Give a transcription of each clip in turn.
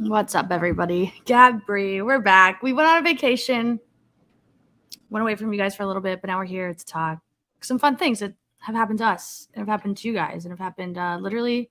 What's up, everybody? Gabb, Bree, we're back. We went on a vacation, went away from you guys for a little bit, but now we're here to talk some fun things that have happened to us and have happened to you guys and have happened literally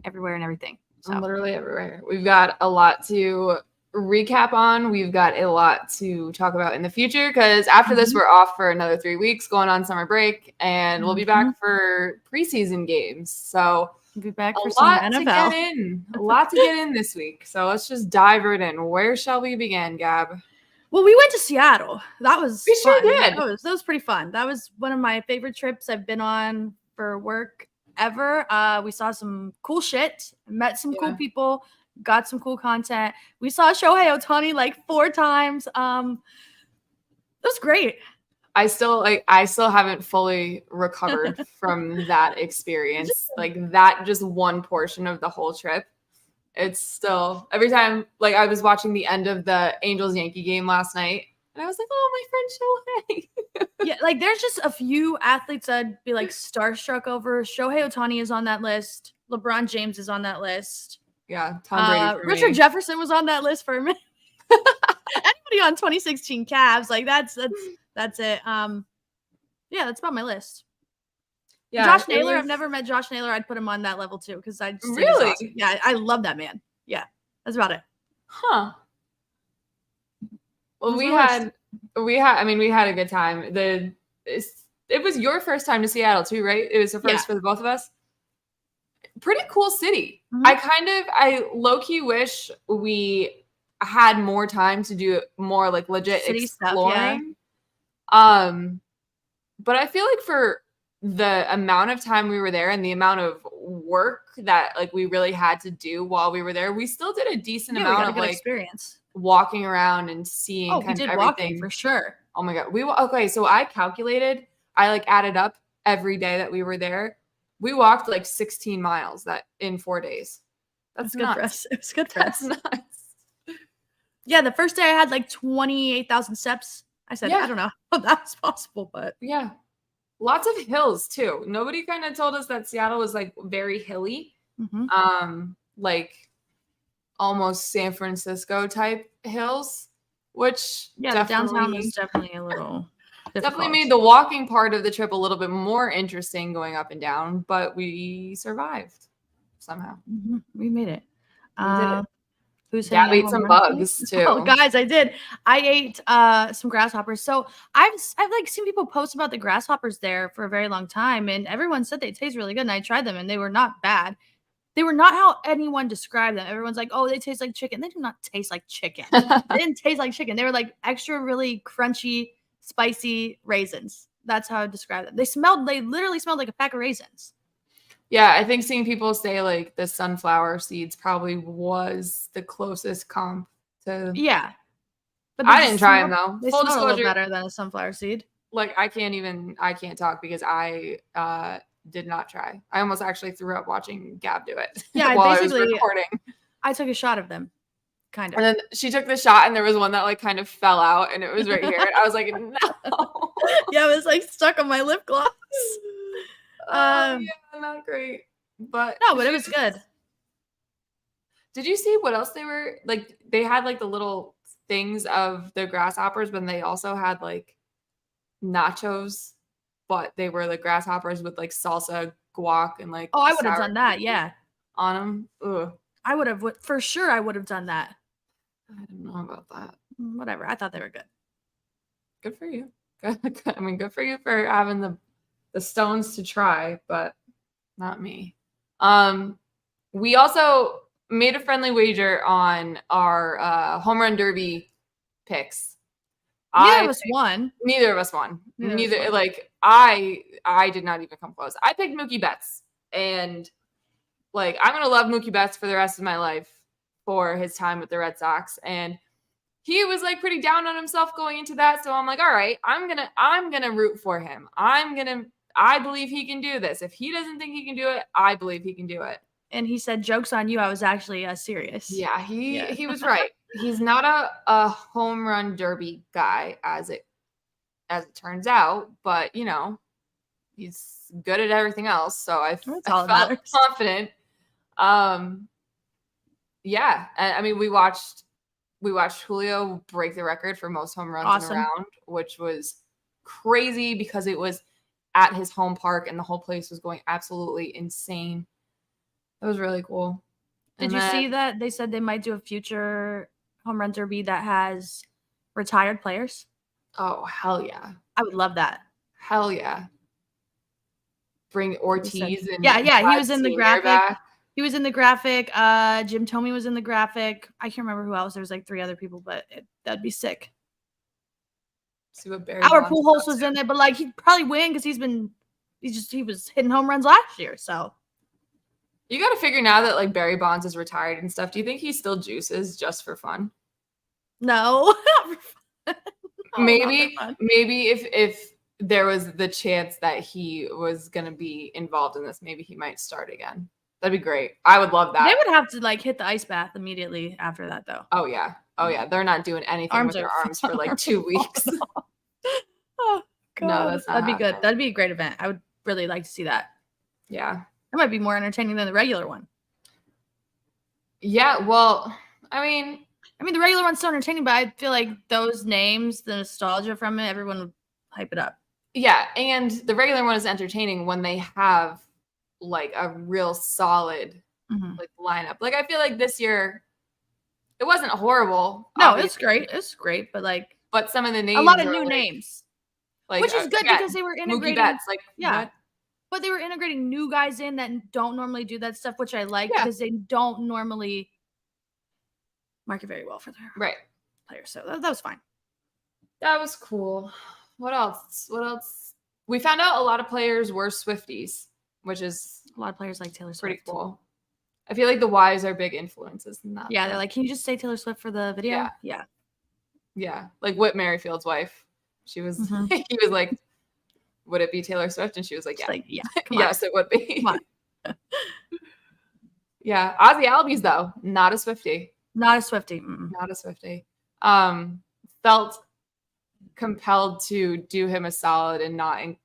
everywhere and everything. So. Literally everywhere. We've got a lot to recap on. We've got a lot to talk about in the future because after this, we're off for another 3 weeks, going on summer break, and we'll be back for preseason games. So we'll be back for a some lot NFL. to get in. A lot to get in this week. So let's just dive right in. Where shall we begin, Gabb? Well, we went to Seattle. That was we fun. Sure did. That was pretty fun. That was one of my favorite trips I've been on for work ever. We saw some cool shit, met some cool people, got some cool content. We saw Shohei Ohtani like 4 times. It was great. I still haven't fully recovered from that experience. Like that just one portion of the whole trip. It's still every time, like I was watching the end of the Angels-Yankee game last night and I was like, oh, my friend Shohei. Yeah, like there's just a few athletes I'd be like starstruck over. Shohei Ohtani is on that list. LeBron James is on that list. Yeah, Tom Brady. Richard Jefferson was on that list for a minute. Anybody on 2016 Cavs, like that's it. Yeah, that's about my list. Yeah, Josh Naylor. I've never met Josh Naylor. I'd put him on that level too because I just really, awesome. Yeah, I love that man. Yeah, that's about it. Huh. Well, we had a good time. It was your first time to Seattle too, right? It was the first for the both of us. Pretty cool city. Mm-hmm. I low-key wish we had more time to do more like legit city exploring. Stuff, yeah. But I feel like for the amount of time we were there and the amount of work that like we really had to do while we were there, we still did a decent amount of like experience walking around and seeing kind of everything. Walking, for sure. Oh my God. So I added up every day that we were there. We walked like 16 miles in 4 days. That's good for us. It was good for us. That's nuts. Yeah, the first day I had like 28,000 steps. I said, I don't know how that's possible, but yeah. Lots of hills too. Nobody kind of told us that Seattle was like very hilly. Mm-hmm. Like almost San Francisco type hills, which downtown was definitely a little definitely made the walking part of the trip a little bit more interesting going up and down, but we survived somehow. Mm-hmm. We made it. We did it. Gabb ate some bugs too. Oh, guys, I did. I ate some grasshoppers. So I've like seen people post about the grasshoppers there for a very long time, and everyone said they taste really good. And I tried them, and they were not bad. They were not how anyone described them. Everyone's like, "Oh, they taste like chicken." They do not taste like chicken. They didn't taste like chicken. They were like extra, really crunchy, spicy raisins. That's how I describe them. They literally smelled like a pack of raisins. Yeah, I think seeing people say like the sunflower seeds probably was the closest comp to. Yeah, but I didn't try them though. They smell a little better than a sunflower seed. Like I can't talk because I did not try. I almost actually threw up watching Gabb do it. Yeah, while I was recording. I took a shot of them, kind of. And then she took the shot, and there was one that like kind of fell out, and it was right here. And I was like, no. Yeah, it was like stuck on my lip gloss. Yeah, not great, but it was good. Did you see what else they were like? They had like the little things of the grasshoppers, but they also had like nachos, but they were like grasshoppers with like salsa, guac, and like. Oh, I would have done that. Yeah, on them. Ugh. I would have for sure. I would have done that. I don't know about that. Whatever. I thought they were good. Good for you. I mean, good for you for having the stones to try, but not me. We also made a friendly wager on our home run derby picks. Neither of us won. Neither like I did not even come close. I picked Mookie Betts, and like I'm gonna love Mookie Betts for the rest of my life for his time with the Red Sox, and he was like pretty down on himself going into that. So I'm like, all right, I'm gonna root for him. I believe he can do this. If he doesn't think he can do it, I believe he can do it. And he said, "Joke's on you. I was actually serious." Yeah, he was right. He's not a home run derby guy, as it turns out, but you know, he's good at everything else. So I felt confident. Yeah. I mean, we watched Julio break the record for most home runs in a round, which was crazy because it was at his home park and the whole place was going absolutely insane. That was really cool. Did you see that they said they might do a future home run derby that has retired players? Oh, hell yeah. I would love that. Hell yeah. Bring Ortiz and yeah, he was in the graphic. Back. He was in the graphic. Jim Thome was in the graphic. I can't remember who else. There was like 3 other people, but that'd be sick. See what Barry Our Pujols was in it, but like he'd probably win because he was hitting home runs last year. So you got to figure now that like Barry Bonds is retired and stuff. Do you think he still juices just for fun? No. Maybe if there was the chance that he was going to be involved in this, maybe he might start again. That'd be great. I would love that. They would have to like hit the ice bath immediately after that, though. Oh yeah. They're not doing anything with their arms for like 2 weeks. Oh God. No, that's not that'd be good. That'd be a great event. I would really like to see that. Yeah. That might be more entertaining than the regular one. Yeah. Well, I mean, the regular one's so entertaining, but I feel like those names, the nostalgia from it, everyone would hype it up. Yeah, and the regular one is entertaining when they have like a real solid like lineup. Like I feel like this year it wasn't horrible. No, it's great. It's great, but some of the names, a lot of new names, like, which is good again, because they were integrating. Mookie Betts, like what? But they were integrating new guys in that don't normally do that stuff, which I like because they don't normally market very well for their players. So that was fine. That was cool. What else? We found out a lot of players were Swifties, which is a lot of players like Taylor Swift. Pretty cool. I feel like the Wives are big influences in that. Yeah, they're like, can you just say Taylor Swift for the video? Yeah. Like Whit Merrifield's wife. She was he was like, would it be Taylor Swift? And she was like, yeah. Yes, it would be. Come on. Yeah. Ozzy Albies though, not a Swiftie. Not a Swiftie. Not a Swiftie. Felt compelled to do him a solid and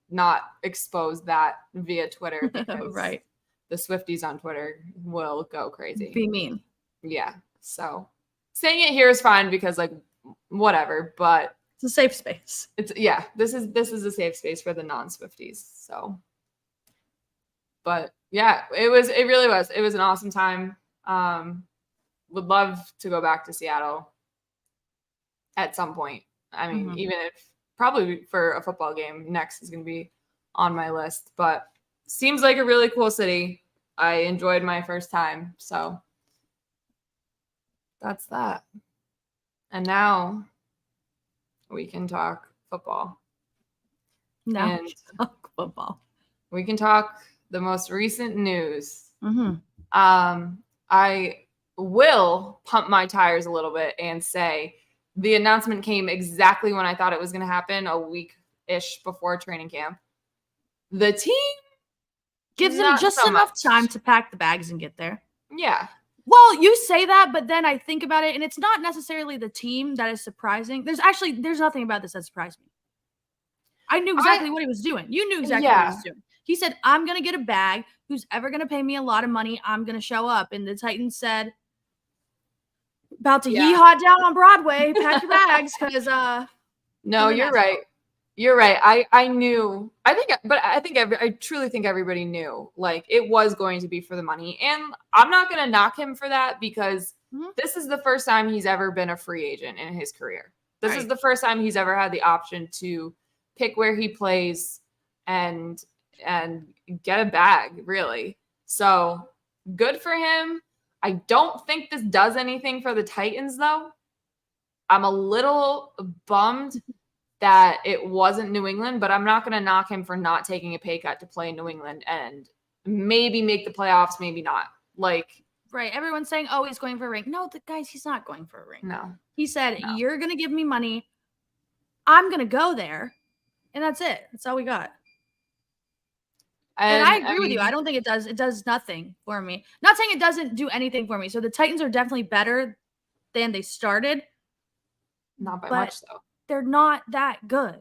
not expose that via Twitter because the Swifties on Twitter will go crazy. Be mean. Yeah. So saying it here is fine because like whatever, but it's a safe space. This is a safe space for the non-Swifties. So but yeah, it really was. It was an awesome time. Would love to go back to Seattle at some point. I mean, even if probably for a football game next is going to be on my list, but seems like a really cool city. I enjoyed my first time. So that's that. And now we can talk football. Now we can talk football. We can talk the most recent news. I will pump my tires a little bit and say the announcement came exactly when I thought it was going to happen, a week-ish before training camp. The team gives them just enough time to pack the bags and get there. Yeah. Well, you say that, but then I think about it, and it's not necessarily the team that is surprising. There's nothing about this that surprised me. I knew exactly what he was doing. You knew exactly what he was doing. He said, I'm going to get a bag. Who's ever going to pay me a lot of money, I'm going to show up. And the Titans said, about to yee-haw down on Broadway, pack your bags, because no, you're right. You're right. I knew. I truly think everybody knew. Like it was going to be for the money, and I'm not going to knock him for that because this is the first time he's ever been a free agent in his career. This is the first time he's ever had the option to pick where he plays and get a bag, really. So good for him. I don't think this does anything for the Titans, though. I'm a little bummed that it wasn't New England, but I'm not going to knock him for not taking a pay cut to play in New England and maybe make the playoffs, maybe not. Like, right. Everyone's saying, oh, he's going for a ring. No, guys, he's not going for a ring. No. He said, you're going to give me money. I'm going to go there. And that's it. That's all we got. And I agree with you. I don't think it does. It does nothing for me. Not saying it doesn't do anything for me. So the Titans are definitely better than they started. Not by much, though. They're not that good.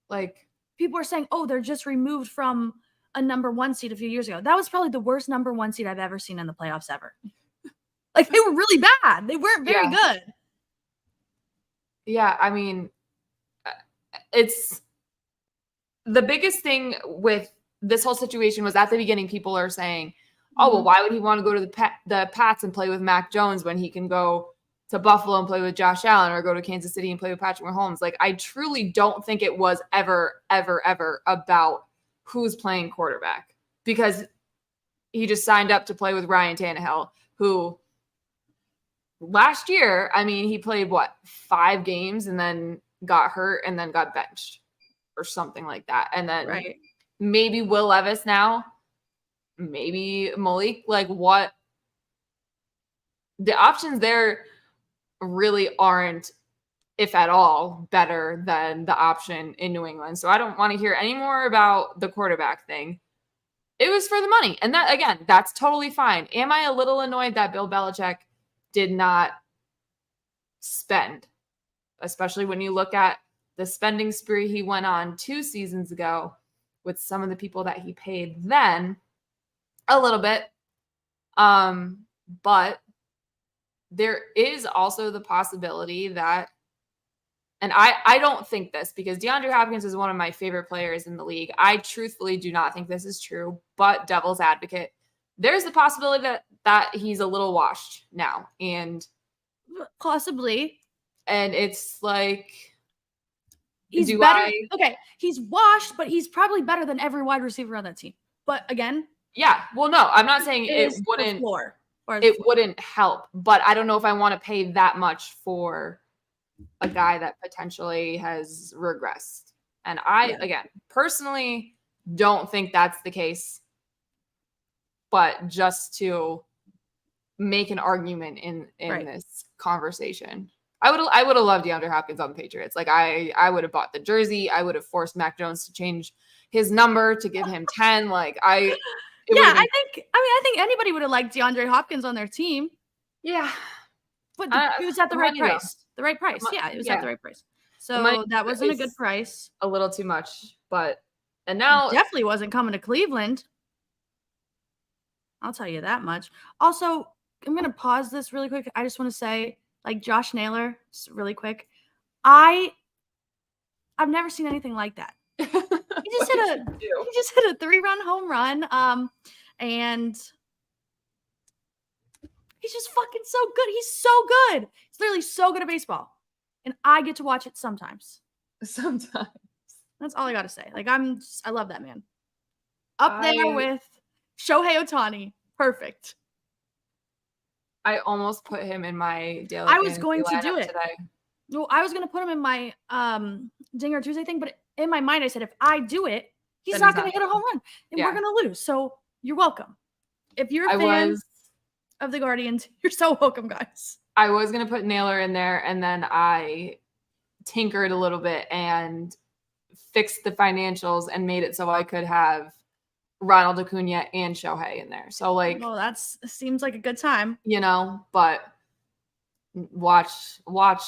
Like, people are saying, oh, they're just removed from a number 1 seed a few years ago. That was probably the worst number 1 seed I've ever seen in the playoffs ever. Like, they were really bad. They weren't very good. Yeah, I mean, it's the biggest thing with this whole situation was at the beginning, people are saying, oh, well, why would he want to go to the Pats and play with Mac Jones when he can go to Buffalo and play with Josh Allen or go to Kansas City and play with Patrick Mahomes? Like, I truly don't think it was ever about who's playing quarterback, because he just signed up to play with Ryan Tannehill, who last year, I mean, he played 5 games and then got hurt and then got benched or something like that. And then maybe Will Levis now, maybe Malik. Like, what? The options there really aren't, if at all, better than the option in New England. So I don't want to hear any more about the quarterback thing. It was for the money. And that, again, that's totally fine. Am I a little annoyed that Bill Belichick did not spend, especially when you look at the spending spree he went on 2 seasons ago with some of the people that he paid then? A little bit. But there is also the possibility that, and I don't think this, because DeAndre Hopkins is one of my favorite players in the league. I truthfully do not think this is true, but devil's advocate, there's the possibility that he's a little washed now. And possibly. And it's like, he's better. Okay, he's washed, but he's probably better than every wide receiver on that team. But again, yeah. Well, no, I'm not saying it wouldn't help, but I don't know if I want to pay that much for a guy that potentially has regressed. And again, personally don't think that's the case. But just to make an argument in this conversation, I would have loved DeAndre Hopkins on the Patriots. Like, I would have bought the jersey. I would have forced Mac Jones to change his number to give him 10. Like, I think anybody would have liked DeAndre Hopkins on their team. Yeah. But it was at the right price. The right price. Yeah, it was at the right price. So that wasn't a good price. A little too much. And now it definitely wasn't coming to Cleveland. I'll tell you that much. Also, I'm going to pause this really quick. I just want to say, like, Josh Naylor, just really quick. I've never seen anything like that. He just hit a 3-run home run. And he's just fucking so good. He's so good. He's literally so good at baseball. And I get to watch it sometimes. Sometimes. That's all I got to say. Like, I love that man. Up there with Shohei Ohtani. Perfect. I almost put him in my daily. I was going to do it today. No, I was going to put him in my Dinger Tuesday thing, but in my mind I said, if I do it, he's not going to hit a home run, and we're going to lose. So you're welcome. If you're a fan of the Guardians, you're so welcome, guys. I was going to put Naylor in there, and then I tinkered a little bit and fixed the financials and made it so I could have Ronald Acuna and Shohei in there. So, like, well, that seems like a good time, but watch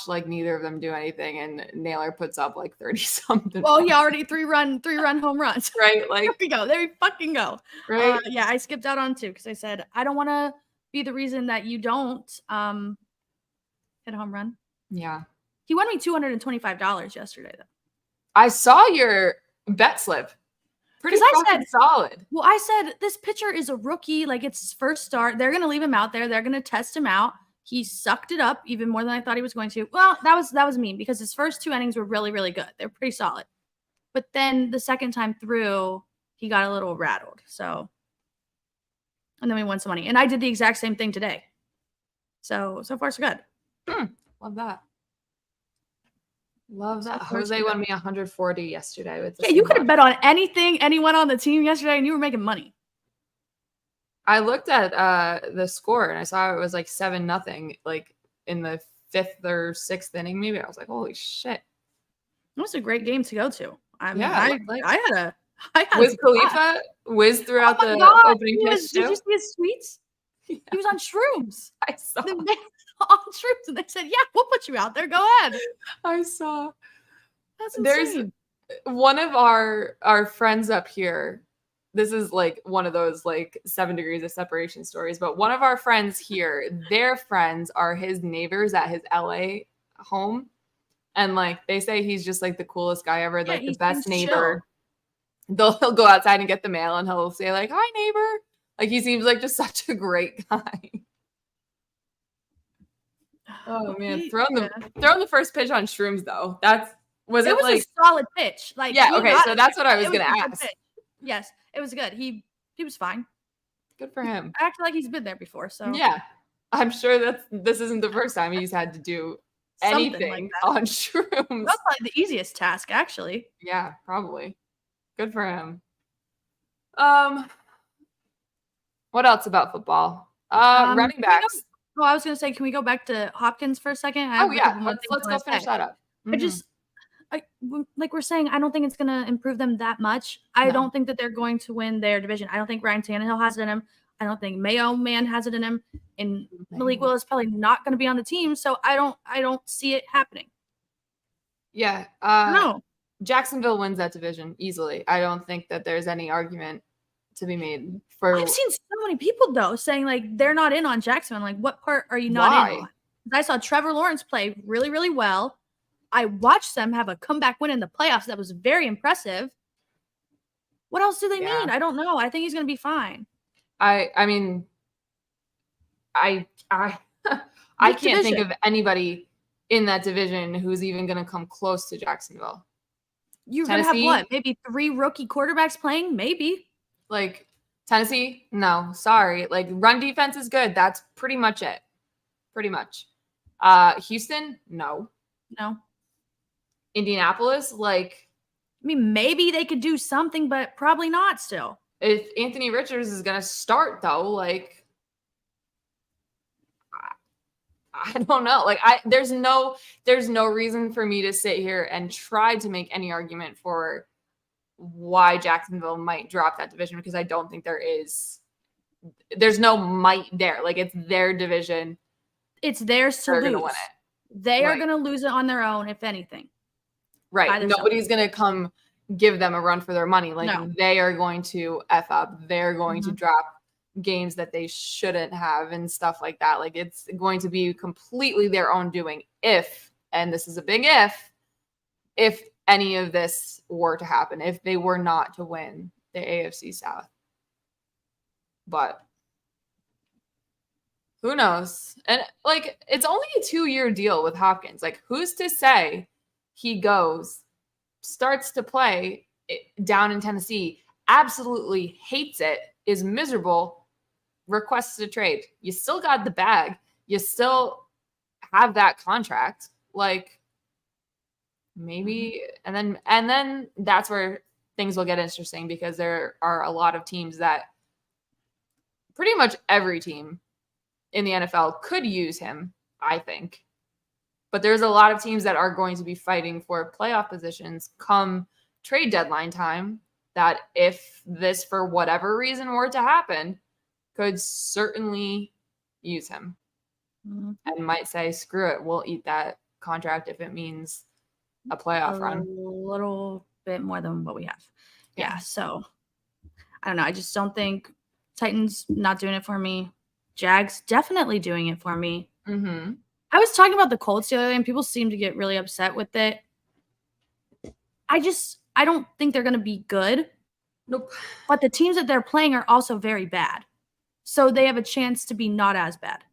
like neither of them do anything, and Naylor puts up like 30 something. Well, he already three run home runs. Right. Like, there we fucking go. Right. Yeah, I skipped out on 2 because I said I don't want to be the reason that you don't hit a home run. Yeah. He won me $225 yesterday, though. I saw your bet slip. Pretty fucking solid. Well, I said this pitcher is a rookie. Like, it's his first start. They're going to leave him out there. They're going to test him out. He sucked it up even more than I thought he was going to. Well, that was mean because his first 2 innings were really, really good. They're pretty solid. But then the second time through, he got a little rattled. So, and then we won some money. And I did the exact same thing today. So far, so good. Love that. Love that. Jose won me 140 yesterday. With you could have bet on anyone on the team yesterday, and you were making money. I looked at the score, and I saw it was like 7-0, like in the 5th or 6th inning. Maybe I was like, "Holy shit!" It was a great game to go to. I mean, yeah, I had Wiz Khalifa whiz throughout the opening pitch too. Did you see his tweets? Yeah. He was on shrooms. I saw. On shrooms, and they said, "Yeah, we'll put you out there. Go ahead." I saw. That's insane. There's one of our friends up here this is like one of those like 7 degrees of separation stories, but one of our friends here, their friends are his neighbors at his LA home. And like they say he's just like the coolest guy ever, like the best neighbor. He'll go outside and get the mail and he'll say like, "Hi, neighbor." Like he seems like just such a great guy. Oh man, throwing the first pitch on shrooms though. Was it like a solid pitch? Like yeah, okay, so that's what I was gonna ask. Yes, it was good. He was fine. Good for him. I acted like he's been there before, so yeah, I'm sure this isn't the first time he's had to do anything on shrooms. That's probably the easiest task, actually. Yeah, probably. Good for him. What else about football? Running backs. I was gonna say, can we go back to Hopkins for a second? Let's go finish that up. Like we're saying, I don't think it's gonna improve them that much. I don't think that they're going to win their division. I don't think Ryan Tannehill has it in him. I don't think Mayo Man has it in him. And Malik Willis is probably not going to be on the team, so I don't see it happening. Yeah. No. Jacksonville wins that division easily. I don't think that there's any argument to be made for. I've seen so many people though saying like they're not in on Jacksonville. Like, what part are you not in on? I saw Trevor Lawrence play really, really well. I watched them have a comeback win in the playoffs. That was very impressive. What else do they need? I don't know. I think he's going to be fine. I mean, I can't think of anybody in that division who's even going to come close to Jacksonville. You're going to have what? Maybe 3 rookie quarterbacks playing? Maybe. Like Tennessee? No, sorry. Like run defense is good. That's pretty much it. Pretty much. Houston? No. Indianapolis? Like, I mean, maybe they could do something, but probably not still. If Anthony Richards is going to start though, like, I don't know. Like there's no reason for me to sit here and try to make any argument for why Jacksonville might drop that division because I don't think there's no might there. Like it's their division. It's theirs to lose. They're going to win it. They are going to lose it on their own, if anything. Right. Nobody's going to come give them a run for their money. Like they are going to F up. They're going to drop games that they shouldn't have and stuff like that. Like it's going to be completely their own doing if, and this is a big if any of this were to happen, if they were not to win the AFC South. But who knows? And like, it's only a 2-year deal with Hopkins. Like who's to say he starts to play down in Tennessee, absolutely hates it, is miserable, requests a trade. You still got the bag. You still have that contract. Like maybe, and then that's where things will get interesting because there are a lot of teams that pretty much every team in the NFL could use him, I think. But there's a lot of teams that are going to be fighting for playoff positions come trade deadline time that if this, for whatever reason, were to happen, could certainly use him and might say, screw it, we'll eat that contract if it means a playoff run. A little bit more than what we have. Yeah, so I don't know. I just don't think Titans not doing it for me. Jags definitely doing it for me. I was talking about the Colts the other day, and people seem to get really upset with it. I don't think they're going to be good. Nope. But the teams that they're playing are also very bad. So they have a chance to be not as bad.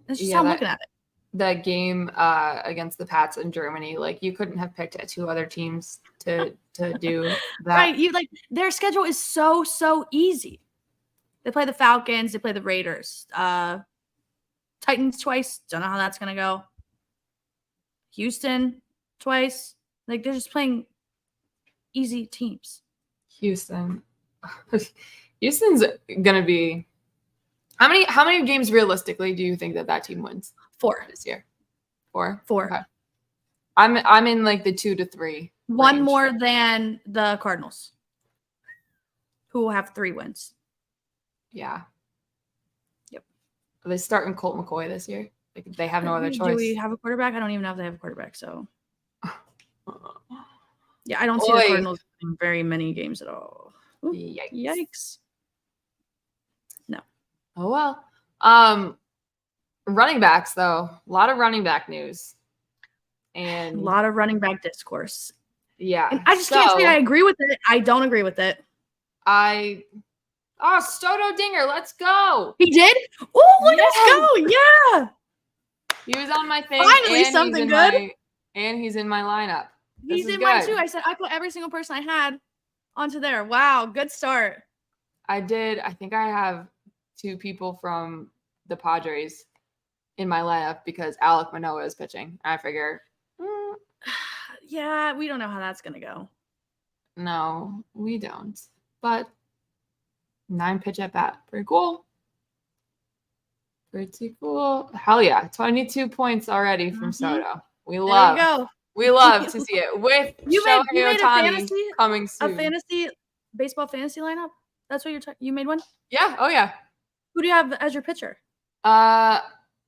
That's just how I'm looking at it. That game against the Pats in Germany, like you couldn't have picked 2 other teams to do that. Right. Their schedule is so easy. They play the Falcons, they play the Raiders. Titans twice. Don't know how that's going to go. Houston twice. Like they're just playing easy teams. Houston's going to be how many games realistically do you think that team wins? 4 this year. 4. Okay. I'm in like the 2 to 3. One range. more than the Cardinals, who will have 3 wins. Yeah. Yep. Are they starting Colt McCoy this year? Like they have no other choice. Do we have a quarterback? I don't even know if they have a quarterback. So. Yeah, I don't see the Cardinals winning very many games at all. Ooh, Yikes. Yikes. No. Oh, well. Running backs, though. A lot of running back news. And a lot of running back discourse. Yeah. And I just can't say I agree with it. I don't agree with it. Stoto Dinger, let's go. He did? Oh, let's go. Yeah. He was on my thing. Finally, something good. And he's in my lineup. He's in mine too. I said I put every single person I had onto there. Wow, good start. I did. I think I have 2 people from the Padres in my lineup because Alek Manoah is pitching. I figure. Yeah, we don't know how that's going to go. No, we don't. But 9 pitch at bat. Pretty cool. Pretty cool. Hell yeah. 22 points already from Soto. We love to see it with Shohei Ohtani coming soon. A fantasy baseball fantasy lineup? That's what you made one? Yeah. Oh yeah. Who do you have as your pitcher? I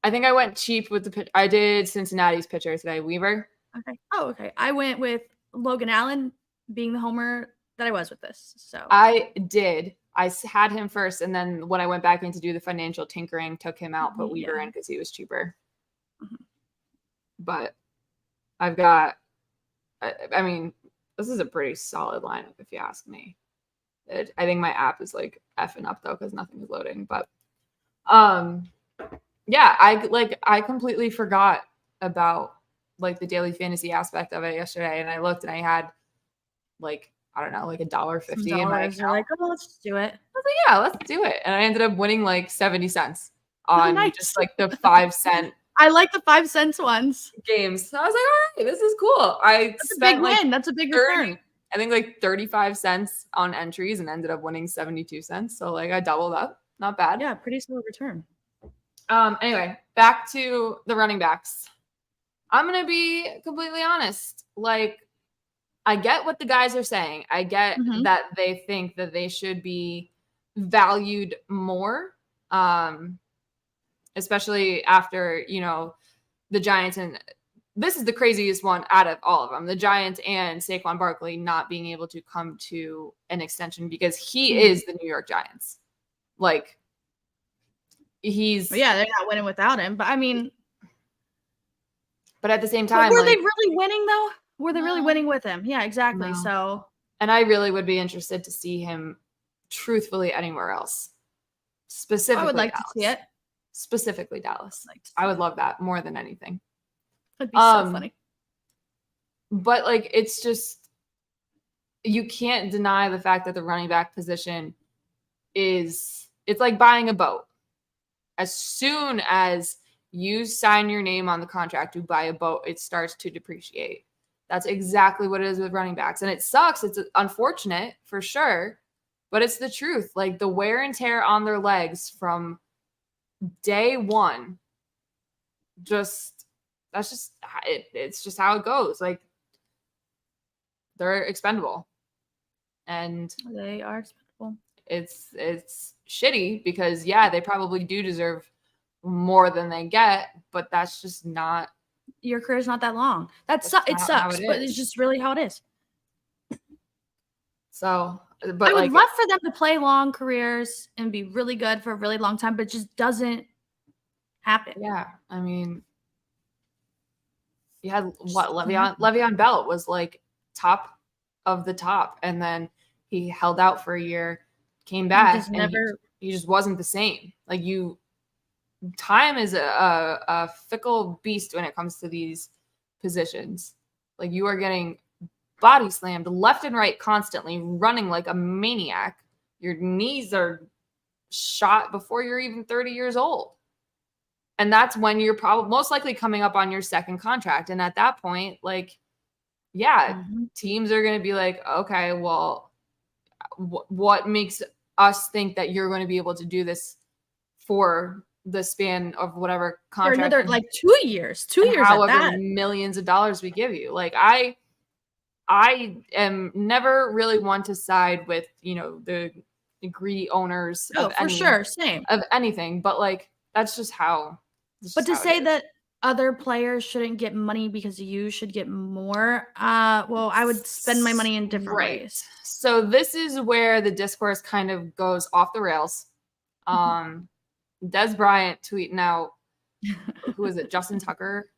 think I went cheap with the pitch. I did Cincinnati's pitcher today, Weaver. Okay. Oh, okay. I went with Logan Allen being the homer that I was with this. So I did. I had him first, and then when I went back in to do the financial tinkering, took him out, put Weaver in because he was cheaper. Mm-hmm. But I've got, I mean, this is a pretty solid lineup if you ask me. I think my app is like effing up though because nothing is loading. But yeah, I completely forgot about like the daily fantasy aspect of it yesterday, and I looked and I had like, I don't know, like $1.50 in my account. Like, oh, let's just do it. I was like, yeah, let's do it. And I ended up winning like 70 cents on just like the 5-cent. I like the 5-cent ones. Games. So I was like, all right, this is cool. That's a big win. That's a big return. I think like 35 cents on entries and ended up winning 72 cents. So like I doubled up. Not bad. Yeah, pretty slow return. Anyway, back to the running backs. I'm going to be completely honest. Like, I get what the guys are saying. I get that they think that they should be valued more, especially after, the Giants. And this is the craziest one out of all of them. The Giants and Saquon Barkley not being able to come to an extension because he is the New York Giants. Like, they're not winning without him. But I mean, but at the same time, were they really winning though? Were they really winning with him? Yeah, exactly. No. So, and I really would be interested to see him truthfully anywhere else. Specifically, I would like Dallas. to see it. Specifically Dallas. I would love that more than anything. That'd be so funny. But like, it's just, you can't deny the fact that the running back position it's like buying a boat. As soon as you sign your name on the contract to buy a boat, it starts to depreciate. That's exactly what it is with running backs. And it sucks. It's unfortunate for sure, but it's the truth. Like the wear and tear on their legs from day one, it's just how it goes. Like they're expendable. And they are expendable. It's shitty because they probably do deserve more than they get, but that's just not. Your career's not that long. It sucks, but it's just really how it is. So, but I would love for them to play long careers and be really good for a really long time, but it just doesn't happen. Yeah, I mean, you had Le'Veon Bell was like top of the top, and then he held out for a year, came back, and he just wasn't the same. Like time is a fickle beast when it comes to these positions. Like you are getting body slammed left and right constantly, running like a maniac. Your knees are shot before you're even 30 years old. And that's when you're probably most likely coming up on your second contract. And at that point, like, teams are going to be like, okay, well, what makes us think that you're going to be able to do this for the span of whatever contract, for another 2 years, however millions of dollars we give you. Like I am never really one to side with the greedy owners of anything, but like that's just how. But to say that other players shouldn't get money because you should get more, well, I would spend my money in different ways. So this is where the discourse kind of goes off the rails. Des Bryant tweeting out, who is it? Justin Tucker?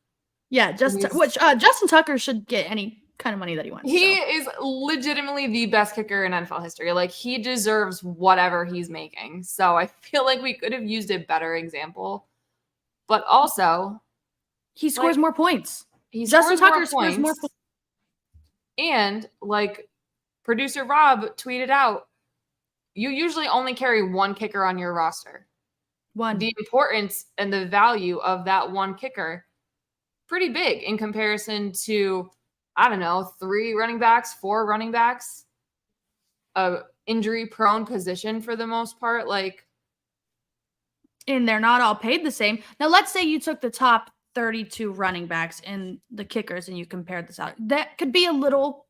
Yeah, Justin Tucker should get any kind of money that he wants. He is legitimately the best kicker in NFL history. Like, he deserves whatever he's making. So I feel like we could have used a better example. But also, he scores more points. Justin Tucker scores more points. And like producer Rob tweeted out, you usually only carry one kicker on your roster. The importance and the value of that one kicker, pretty big in comparison to, I don't know, 3 running backs, 4 running backs, a injury-prone position for the most part. Like, and they're not all paid the same. Now, let's say you took the top 32 running backs and the kickers and you compared the salary. That could be a little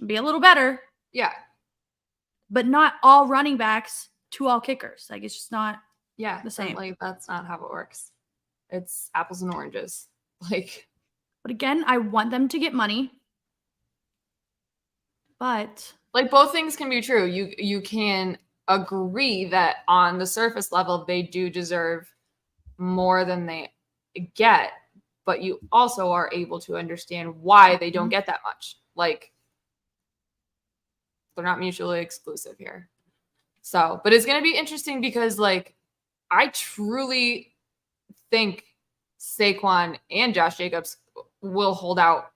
better. Yeah. But not all running backs to all kickers. Like, it's just not the same. Like, that's not how it works. It's apples and oranges. Like, but again, I want them to get money. But like, both things can be true. You can agree that on the surface level they do deserve more than they get, but you also are able to understand why they don't get that much. Like, they're not mutually exclusive here. So, but it's going to be interesting because, like, I truly think Saquon and Josh Jacobs will hold out.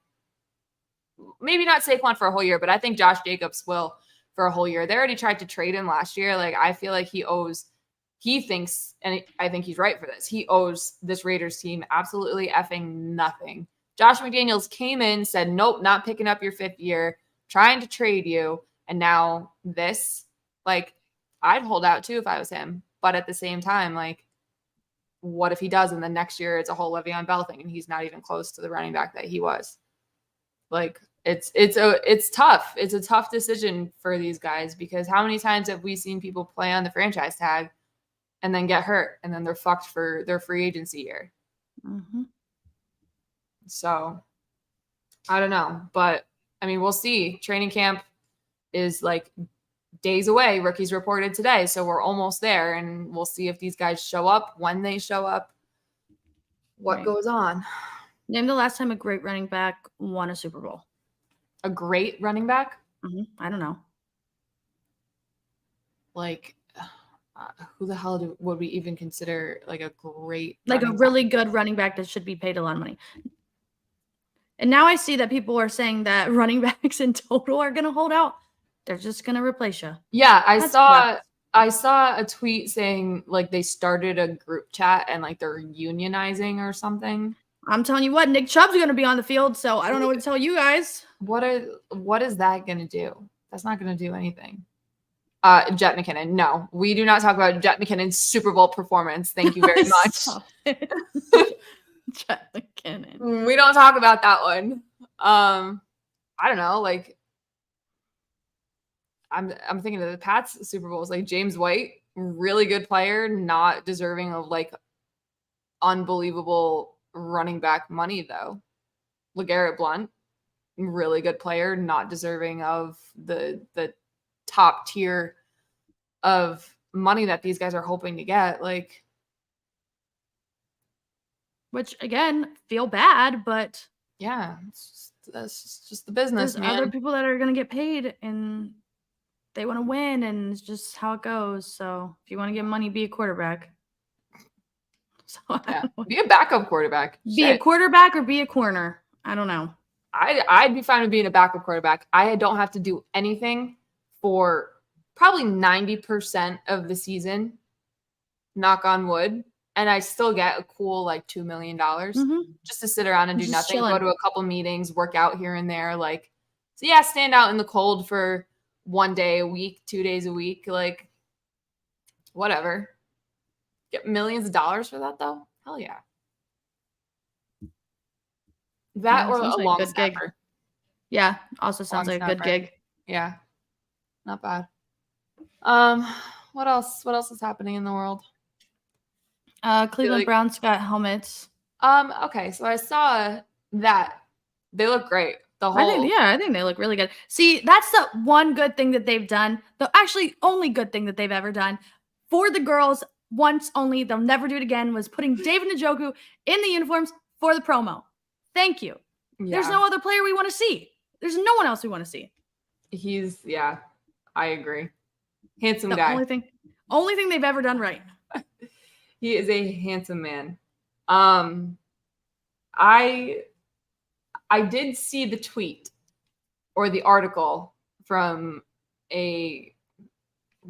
Maybe not Saquon for a whole year, but I think Josh Jacobs will for a whole year. They already tried to trade him last year. Like, I feel like he thinks, and I think he's right for this, he owes this Raiders team absolutely effing nothing. Josh McDaniels came in, said, nope, not picking up your 5th year, trying to trade you. And now this, like, I'd hold out too if I was him. But at the same time, like, what if he does? And then next year it's a whole Le'Veon Bell thing and he's not even close to the running back that he was. Like, it's tough. It's a tough decision for these guys because how many times have we seen people play on the franchise tag and then get hurt and then they're fucked for their free agency year? Mm-hmm. So I don't know, but I mean, we'll see. Training camp is like days away. Rookies reported today, so we're almost there, and we'll see if these guys show up, when they show up, what goes on. Name the last time a great running back won a Super Bowl. A great running back? I don't know. Like, who the hell would we even consider like a great, like a really good running back that should be paid a lot of money? And now I see that people are saying that running backs in total are going to hold out. They're just going to replace you. Yeah, I saw a tweet saying like they started a group chat and like they're unionizing or something. I'm telling you what, Nick Chubb's going to be on the field, so I don't know what to tell you guys. What is that going to do? That's not going to do anything. Jet McKinnon. No, we do not talk about Jet McKinnon's Super Bowl performance. Thank you very much. Jet McKinnon. We don't talk about that one. I don't know. Like, I'm thinking of the Pats Super Bowls. Like James White, really good player, not deserving of like unbelievable running back money though. LeGarrette Blount, really good player, not deserving of the top tier of money that these guys are hoping to get. Like, which again, feel bad, but yeah, that's just the business. There's other people that are going to get paid and they want to win, and it's just how it goes. So if you want to get money, be a quarterback. So yeah, be a backup quarterback. Be a quarterback or be a corner. I don't know. I'd be fine with being a backup quarterback. I don't have to do anything for probably 90% of the season, knock on wood, and I still get a cool like $2 million just to sit around and do nothing, go to a couple meetings, work out here and there. Like, so yeah, stand out in the cold for 1 day a week, 2 days a week, like whatever. Get millions of dollars for that though? Hell yeah. That or a long snapper. Yeah, also sounds like a good gig. Yeah. Not bad. What else? What else is happening in the world? Cleveland Browns got helmets. Okay, so I saw that. They look great. The whole. I think they look really good. See, that's the one good thing that they've done. The actually only good thing that they've ever done for the girls. Once only, they'll never do it again. Was putting David Njoku in the uniforms for the promo. Thank you. Yeah. There's no other player we want to see. There's no one else we want to see. I agree. Handsome guy. Only thing they've ever done right. He is a handsome man. I did see the tweet or the article from a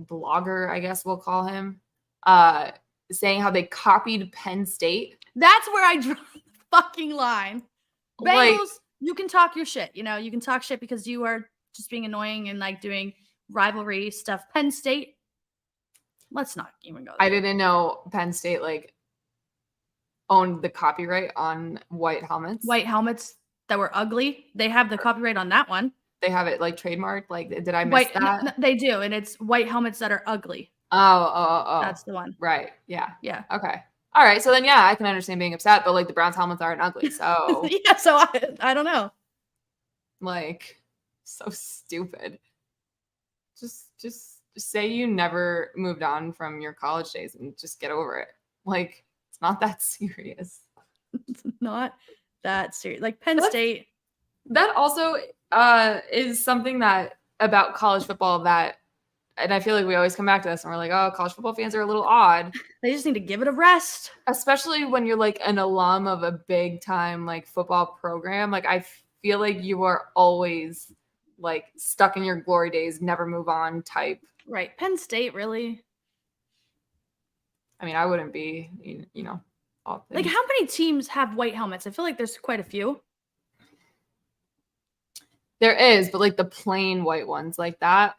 blogger, I guess we'll call him, saying how they copied Penn State. That's where I draw the fucking line. Bengals, you can talk your shit. You know, you can talk shit because you are just being annoying and like doing rivalry stuff. Penn State, let's not even go there. I didn't know Penn State like owned the copyright on white helmets. White helmets that were ugly. They have the copyright on that one. They have it like trademarked. Like, did I miss that? No, they do, and it's white helmets that are ugly. Oh. That's the one. Right. Yeah. Yeah. Okay. All right. So then, yeah, I can understand being upset, but like the Browns helmets aren't ugly. So yeah. So I don't know. Like, so stupid. Just say you never moved on from your college days and just get over it. Like, it's not that serious. It's not that serious. Like Penn State. That also is something that about college football that, and I feel like we always come back to this and we're like, oh, college football fans are a little odd. They just need to give it a rest. Especially when you're like an alum of a big time like football program. Like I feel like you are always like stuck in your glory days, never move on type. Right. Penn State, really? I mean, I wouldn't be, you know. Like how many teams have white helmets? I feel like there's quite a few. There is, but like the plain white ones like that.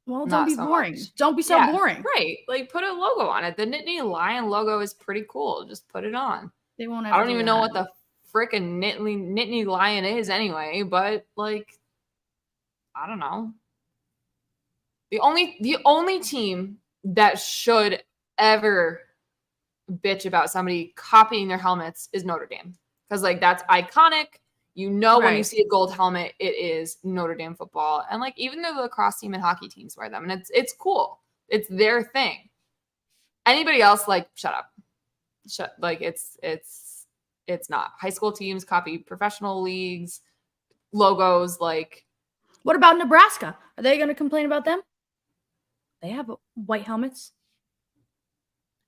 Well, don't be boring. Don't be so boring. Right. Like put a logo on it. The Nittany Lion logo is pretty cool. Just put it on. They won't I don't even know what the frickin' Nittany Lion is anyway, but like I don't know. The only team that should ever bitch about somebody copying their helmets is Notre Dame. Because like that's iconic. You know, when you see a gold helmet, it is Notre Dame football. And like even the lacrosse team and hockey teams wear them. And it's cool. It's their thing. Anybody else, like, shut up. Like it's not. High school teams copy professional leagues, logos, like. What about Nebraska? Are they gonna complain about them? They have white helmets.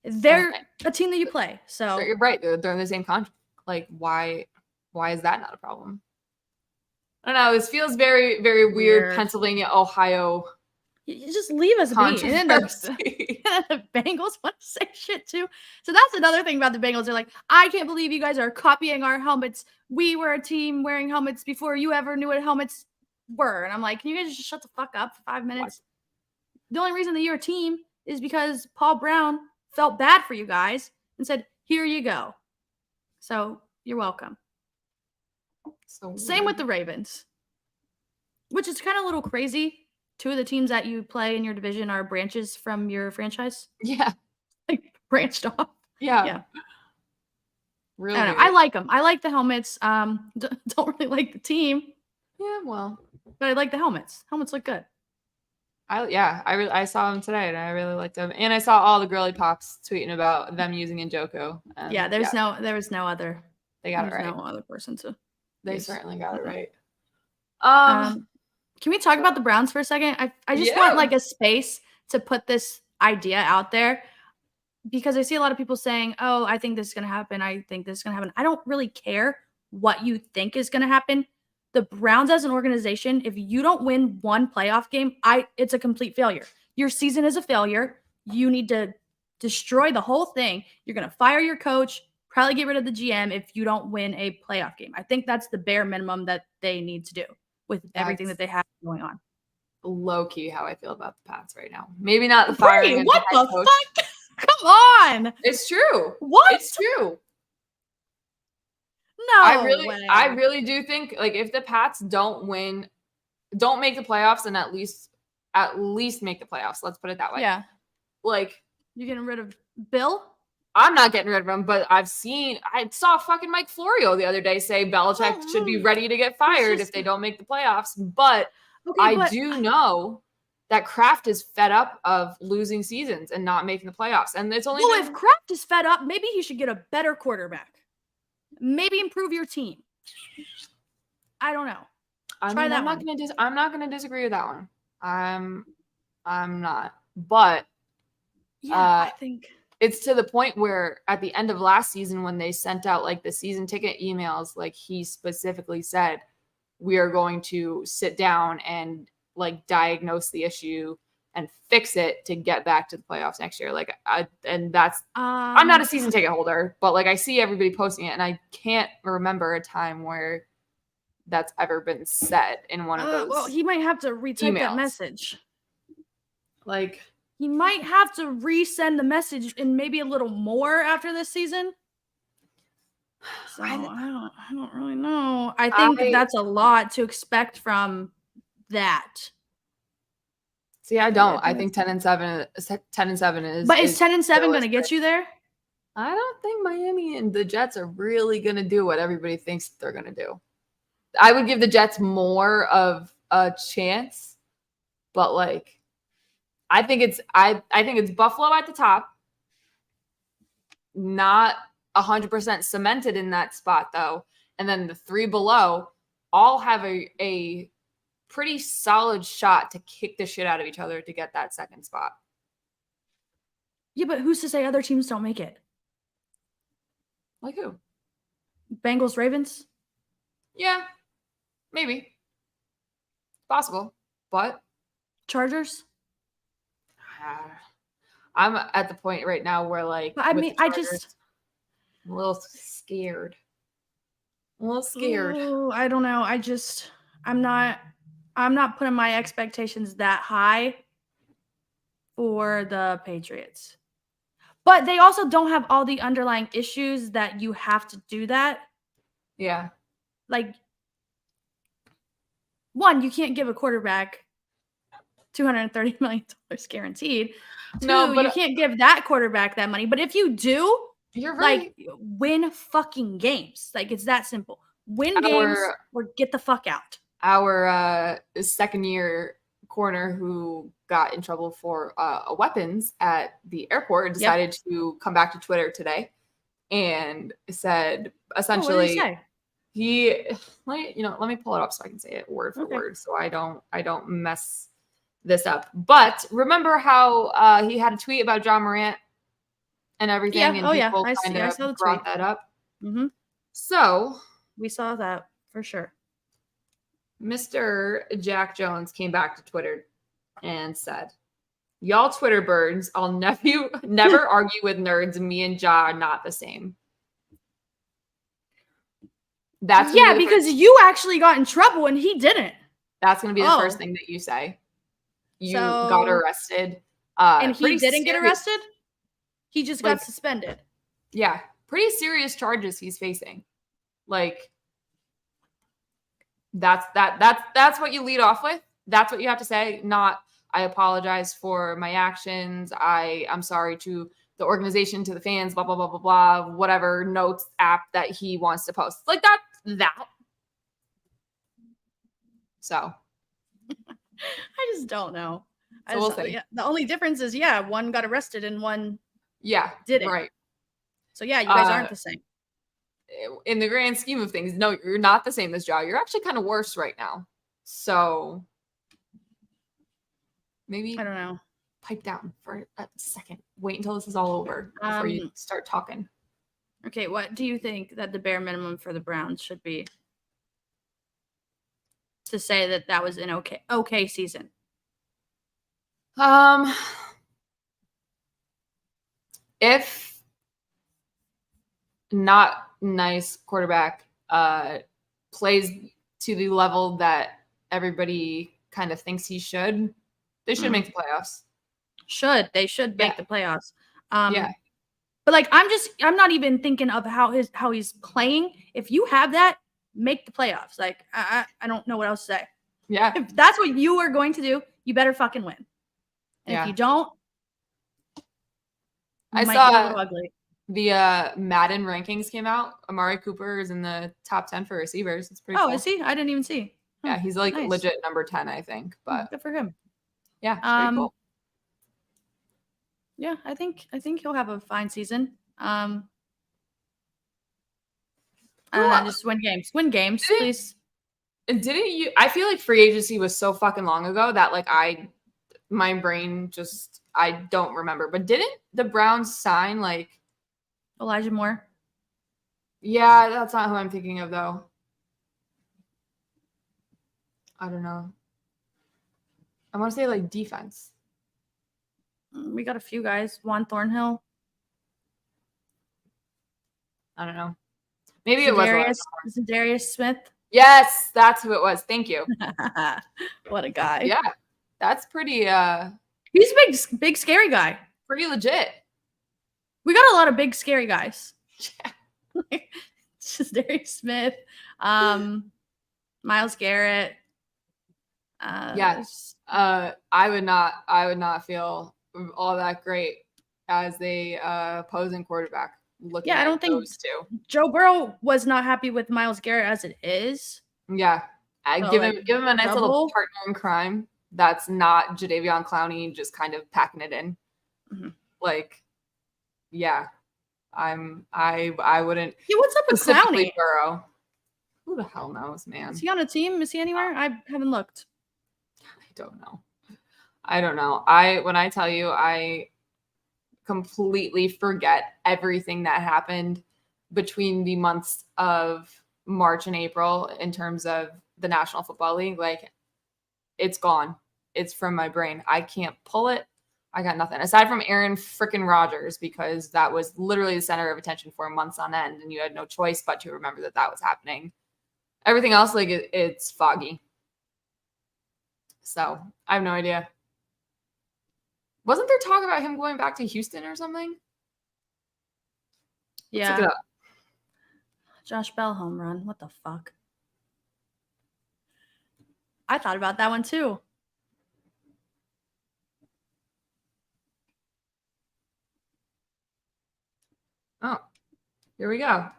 They're a team that you play. So you're right. They're in the same contract. Like, why is that not a problem? I don't know. This feels very, very weird. Pennsylvania, Ohio. You just leave us be. And then the Bengals want to say shit too. So that's another thing about the Bengals. They're like, I can't believe you guys are copying our helmets. We were a team wearing helmets before you ever knew what helmets were. And I'm like, can you guys just shut the fuck up for 5 minutes? What? The only reason that you're a team is because Paul Brown felt bad for you guys and said, here you go. So you're welcome. So same with the Ravens, which is kind of a little crazy. 2 of the teams that you play in your division are branches from your franchise. Yeah. Like branched off. Yeah. Really? I don't know. I like them. I like the helmets. Don't really like the team. Yeah, well. But I like the helmets. Helmets look good. I saw them today and I really liked them. And I saw all the girly pops tweeting about them using Njoku. Yeah, there was no other. They got it right. No other person to. They certainly got it right. Can we talk about the Browns for a second? I just want like a space to put this idea out there because I see a lot of people saying, oh, I think this is going to happen. I think this is going to happen. I don't really care what you think is going to happen. The Browns as an organization, if you don't win one playoff game, it's a complete failure. Your season is a failure. You need to destroy the whole thing. You're going to fire your coach, probably get rid of the GM if you don't win a playoff game. I think that's the bare minimum that they need to do with everything that they have going on. Low key how I feel about the Pats right now. Maybe not the firing. Bree, what the fuck? Come on. It's true. What? It's true. No, I really do think like if the Pats don't make the playoffs and at least make the playoffs. Let's put it that way. Yeah. Like you're getting rid of Bill? I'm not getting rid of him, but I saw fucking Mike Florio the other day say Belichick should be ready to get fired if they don't make the playoffs. But I do know that Kraft is fed up of losing seasons and not making the playoffs. And it's only if Kraft is fed up, maybe he should get a better quarterback. Maybe improve your team. I don't know. I'm not gonna disagree with that one. I'm not. But I think it's to the point where at the end of last season, when they sent out like the season ticket emails, like he specifically said, we are going to sit down and like diagnose the issue and fix it to get back to the playoffs next year. Like, I'm not a season ticket holder, but like I see everybody posting it, and I can't remember a time where that's ever been said in one of those. Well, he might have to retype that message. Like, he might have to resend the message and maybe a little more after this season. So I don't really know. I think that's a lot to expect from that. See, I don't. I think 10-7 is. But is 10-7 going to get you there? I don't think Miami and the Jets are really going to do what everybody thinks they're going to do. I would give the Jets more of a chance, but like, I think it's Buffalo at the top, not 100% cemented in that spot though, and then the three below all have a pretty solid shot to kick the shit out of each other to get that second spot. Yeah, but who's to say other teams don't make it? Like who? Bengals, Ravens? Yeah, maybe. Possible, but Chargers? I'm at the point right now where like, I mean, I'm a little scared. Ooh, I don't know. I'm not putting my expectations that high for the Patriots. But they also don't have all the underlying issues that you have to do that. Yeah. Like, one, you can't give a quarterback $230 million guaranteed. Two, no, but you can't give that quarterback that money. But if you do, you're right. Like, win fucking games. Like, it's that simple. Win games or get the fuck out. Our second-year corner who got in trouble for weapons at the airport decided to come back to Twitter today and said essentially, what did he say? Let me pull it up so I can say it word for word so I don't mess this up. But remember how he had a tweet about John Morant and everything, and people kind of brought that up. Mm-hmm. So we saw that for sure. Mr. Jack Jones came back to Twitter and said, "Y'all Twitter birds, I'll never argue with nerds. Me and Ja are not the same." That's because you actually got in trouble and he didn't. That's going to be the first thing that you say. You got arrested. And he didn't get arrested? He just got suspended. Yeah. Pretty serious charges he's facing. Like, that's what you lead off with. That's what you have to say. Not, I apologize for my actions. I'm sorry to the organization, to the fans, blah, blah, blah, blah, blah, whatever notes app that he wants to post. Like that. So. I just don't know. So we'll see. The only difference is, one got arrested and one didn't. Right. So, you guys aren't the same. In the grand scheme of things, no, you're not the same as Ja. You're actually kind of worse right now. So maybe I don't know. Pipe down for a second. Wait until this is all over before you start talking. Okay, what do you think that the bare minimum for the Browns should be to say that was an okay season? If not nice quarterback plays to the level that everybody kind of thinks he should, they should make the playoffs. They should make the playoffs. But like, I'm not even thinking of how he's playing. If you have that, make the playoffs. Like, I don't know what else to say. Yeah. If that's what you are going to do, you better fucking win. And if you don't, I might get a little ugly. The Madden rankings came out. Amari Cooper is in the top 10 for receivers. It's pretty cool. Is he? I didn't even see. Yeah, he's like legit number 10, I think. But good for him. Yeah, pretty cool. Yeah, I think he'll have a fine season. Just win games. Win games, please. Didn't you? I feel like free agency was so fucking long ago that like my brain just I don't remember. But didn't the Browns sign like Elijah Moore? Yeah, that's not who I'm thinking of though. I don't know. I want to say like defense. We got a few guys. Juan Thornhill. I don't know. Maybe it was Darius Smith. Yes, that's who it was. Thank you. What a guy. Yeah, that's pretty. He's a big, scary guy. Pretty legit. We got a lot of big, scary guys. Yeah. Just Darius Smith, Myles Garrett. Yes. I would not feel all that great as a opposing quarterback. I don't think Joe Burrow was not happy with Myles Garrett as it is. Yeah. Give him a nice little partner in crime that's not Jadeveon Clowney just kind of packing it in. Mm-hmm. Like, yeah. I wouldn't. Hey, what's up with Clowney? Burrow. Who the hell knows, man? Is he on a team? Is he anywhere? I haven't looked. I don't know. When I tell you, I completely forget everything that happened between the months of March and April in terms of the National Football League. Like, it's gone. It's from my brain. I can't pull it. I got nothing aside from Aaron freaking Rodgers, because that was literally the center of attention for months on end, and you had no choice but to remember that was happening. Everything else, like, it's foggy. So I have no idea. Wasn't there talk about him going back to Houston or something? Yeah. Let's look it up. Josh Bell home run. What the fuck? I thought about that one too. Oh, here we go.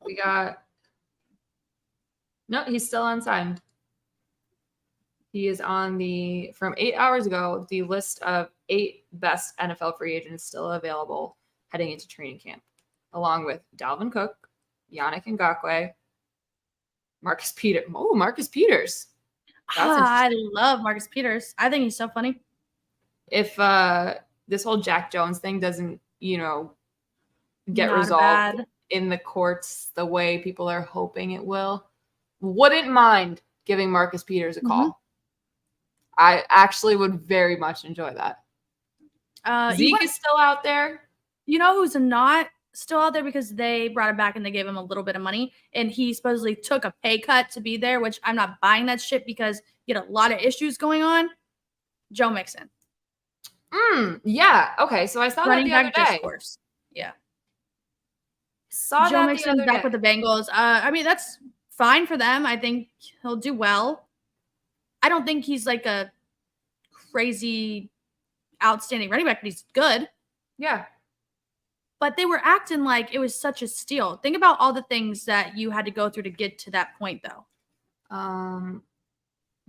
We got. No, he's still unsigned. He is on from 8 hours ago, the list of 8 best NFL free agents still available heading into training camp, along with Dalvin Cook, Yannick Ngakoue, Marcus Peters. Oh, Marcus Peters. I love Marcus Peters. I think he's so funny. If this whole Jack Jones thing doesn't, get resolved in the courts the way people are hoping it will, wouldn't mind giving Marcus Peters a call. Mm-hmm. I actually would very much enjoy that. Zeke is still out there. You know who's not still out there because they brought it back and they gave him a little bit of money, and he supposedly took a pay cut to be there, which I'm not buying that shit because he had a lot of issues going on. Joe Mixon. Yeah. Okay. So I saw that the other day. Discourse. Yeah. Saw Joe Mixon back with the Bengals. I mean, that's fine for them. I think he'll do well. I don't think he's like a crazy outstanding running back, but he's good. Yeah. But they were acting like it was such a steal. Think about all the things that you had to go through to get to that point, though.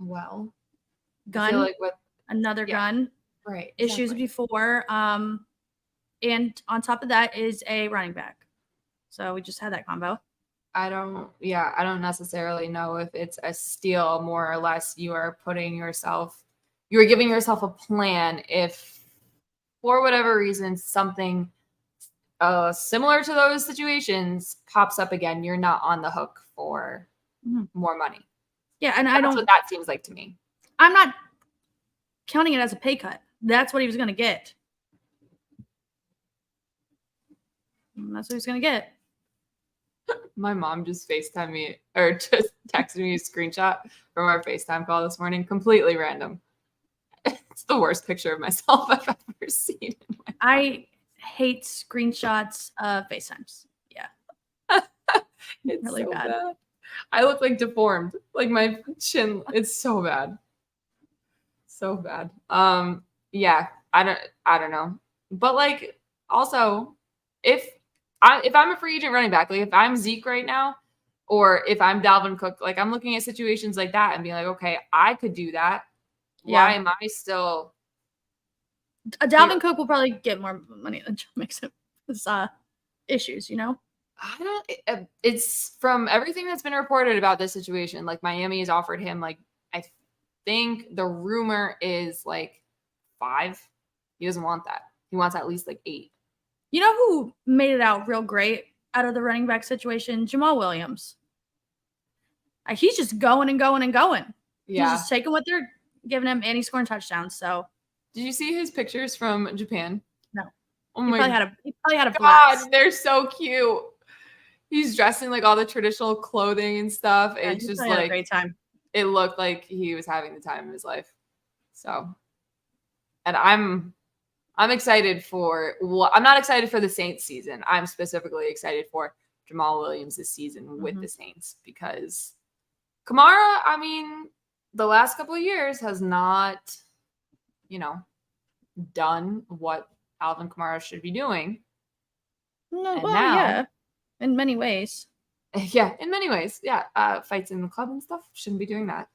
Well, gun, gun. Right. Issues before. And on top of that is a running back. So we just had that combo. I don't necessarily know if it's a steal. More or less, you are giving yourself a plan. If for whatever reason something similar to those situations pops up again, you're not on the hook for more money. Yeah, and that's what that seems like to me. I'm not counting it as a pay cut. That's what he was going to get. That's what he's going to get. My mom just FaceTimed me or just texted me a screenshot from our FaceTime call this morning. Completely random. It's the worst picture of myself I've ever seen. I hate screenshots of FaceTimes. Yeah. It's really so bad. I look like deformed. Like my chin. It's so bad. So bad. Yeah. I don't know. But like also if I'm a free agent running back, like if I'm Zeke right now, or if I'm Dalvin Cook, like I'm looking at situations like that and being like, okay, I could do that. Why am I still? Dalvin Cook will probably get more money than Joe Mixon. Issues, you know. It's from everything that's been reported about this situation. Like Miami has offered him, like I think the rumor is like 5. He doesn't want that. He wants at least like 8. You know who made it out real great out of the running back situation? Jamal Williams. He's just going and going and going. Yeah. He's just taking what they're giving him, and he's scoring touchdowns. So, did you see his pictures from Japan? No. Oh he my probably had a God, blast. they're so cute. He's dressed in like all the traditional clothing and stuff. Yeah, it's just like like a great time. It looked like he was having the time of his life. So, and I'm excited for. Well, I'm not excited for the Saints season. I'm specifically excited for Jamal Williams this season with the Saints because Kamara, I mean, the last couple of years has not, done what Alvin Kamara should be doing. No, and well, now, yeah, in many ways. Yeah, in many ways. Yeah, fights in the club and stuff, shouldn't be doing that.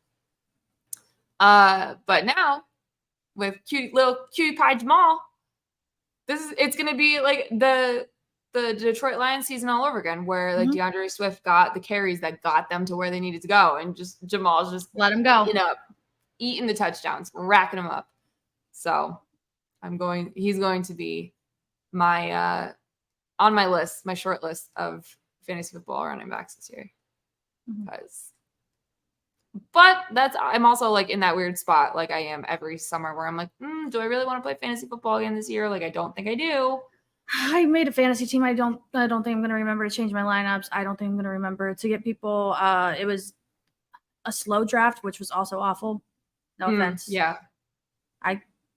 But now with cutie pie Jamal, it's gonna be like the Detroit Lions season all over again, where like DeAndre Swift got the carries that got them to where they needed to go, and just Jamal's just let him go, eating the touchdowns, racking them up. So he's going to be my on my list, my short list of fantasy football running backs this year. But I'm also like in that weird spot like I am every summer where I'm like, do I really want to play fantasy football again this year? Like I don't think I do. I made a fantasy team. I don't think I'm going to remember to change my lineups. I don't think I'm going to remember to get people. It was a slow draft, which was also awful. No offense. Yeah.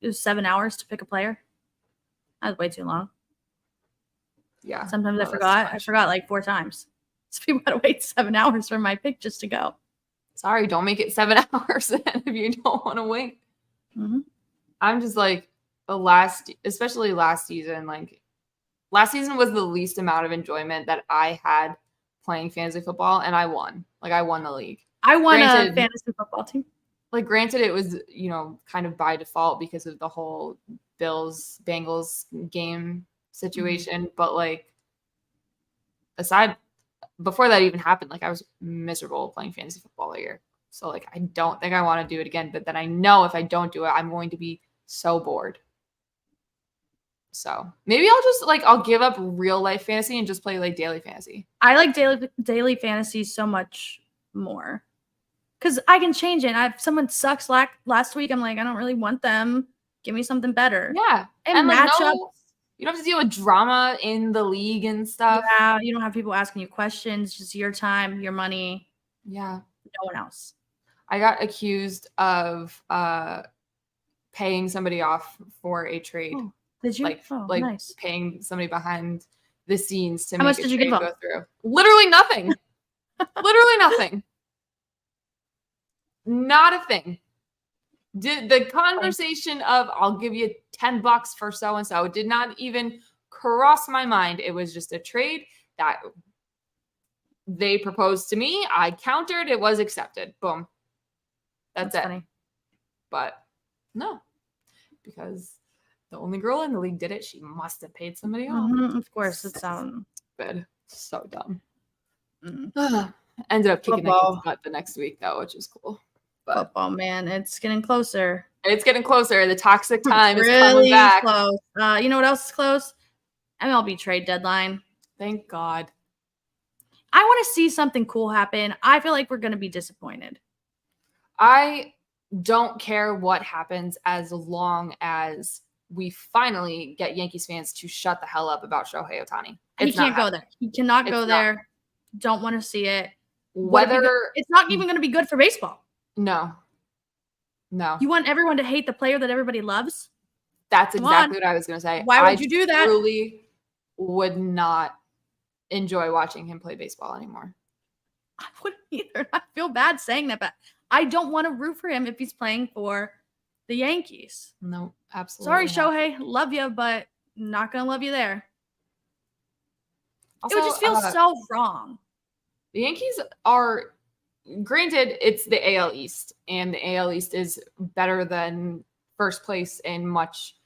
It was 7 hours to pick a player. That was way too long. Yeah. Sometimes I forgot. I forgot like 4 times. So people had to wait 7 hours for my pick just to go. Sorry, don't make it 7 hours then if you don't want to wait. I'm just like especially last season, like last season was the least amount of enjoyment that I had playing fantasy football, and I won. Like I won the league. I won a fantasy football team. Like granted, it was, kind of by default because of the whole Bills-Bengals game situation, but like before that even happened, like I was miserable playing fantasy football all year. So like I don't think I want to do it again, but then I know if I don't do it, I'm going to be so bored. So maybe I'll give up real life fantasy and just play like daily fantasy. I like daily fantasy so much more because I can change it. If someone sucks last week, I'm like, I don't really want them. Give me something better. Yeah. And matchups. You don't have to deal with drama in the league and stuff. Yeah, you don't have people asking you questions. Just your time, your money. Yeah. No one else. I got accused of paying somebody off for a trade. Oh, did you? Nice. Paying somebody behind the scenes to How make much did you give go through. Literally nothing. Literally nothing. Not a thing. Did the conversation of I'll give you $10 for so and so did not even cross my mind. It was just a trade that they proposed to me. I countered. It was accepted. Boom. That's it. Funny. But no, because the only girl in the league did it. She must have paid somebody off. Of course, it sounds good. So dumb. Ended up kicking the kid's butt the next week though, which is cool. But football, man, it's getting closer. It's getting closer. The toxic time is coming back. Close. You know what else is close? MLB trade deadline. Thank God. I want to see something cool happen. I feel like we're going to be disappointed. I don't care what happens as long as we finally get Yankees fans to shut the hell up about Shohei Ohtani. He can't go there. He cannot go there. Don't want to see it. It's not even going to be good for baseball. No. You want everyone to hate the player that everybody loves? That's exactly what I was going to say. Why would you do that? I truly would not enjoy watching him play baseball anymore. I wouldn't either. I feel bad saying that, but I don't want to root for him if he's playing for the Yankees. No, absolutely. Sorry, Shohei. Love you, but not going to love you there. Also, it would just feel so wrong. The Yankees are, granted, it's the AL East, and the AL East is better than first place in much